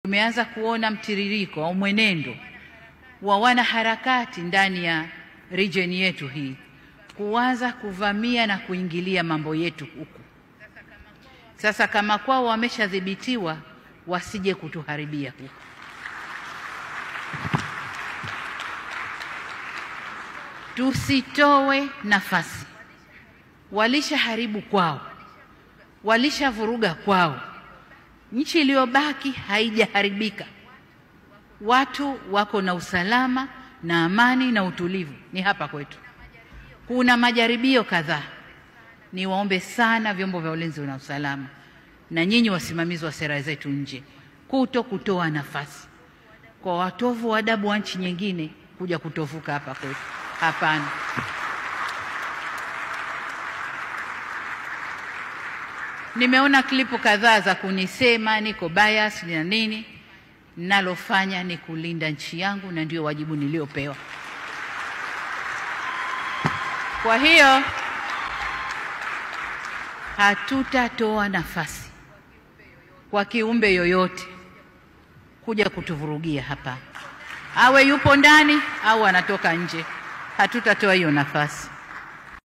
Tumeanza kuona mtiririko au mwenendo wa wanaharakati ndani ya region yetu hii kuanza kuvamia na kuingilia mambo yetu huku. Sasa kama kwao wameshadhibitiwa, wasije kutuharibia huku. Tusitoe nafasi. Walishaharibu kwao, walishavuruga kwao. Nchi iliyobaki haijaharibika. Watu wako na usalama na amani na utulivu ni hapa kwetu. Kuna majaribio kadhaa. Niwaombe sana vyombo vya ulinzi na usalama na nyinyi wasimamizi wa sera zetu nje kutoa nafasi kwa watovu wa adabu wa nchi nyingine kuja kutovuka hapa kwetu. Hapana. Nimeona klipu kadhaa za kunisema niko bias na nini. Nalofanya ni kulinda nchi yangu na ndio wajibu niliopewa. Kwa hiyo hatutatoa nafasi kwa kiumbe yoyote kuja kutuvurugia hapa. Awe yupo ndani au anatoka nje. Hatutatoa hiyo nafasi.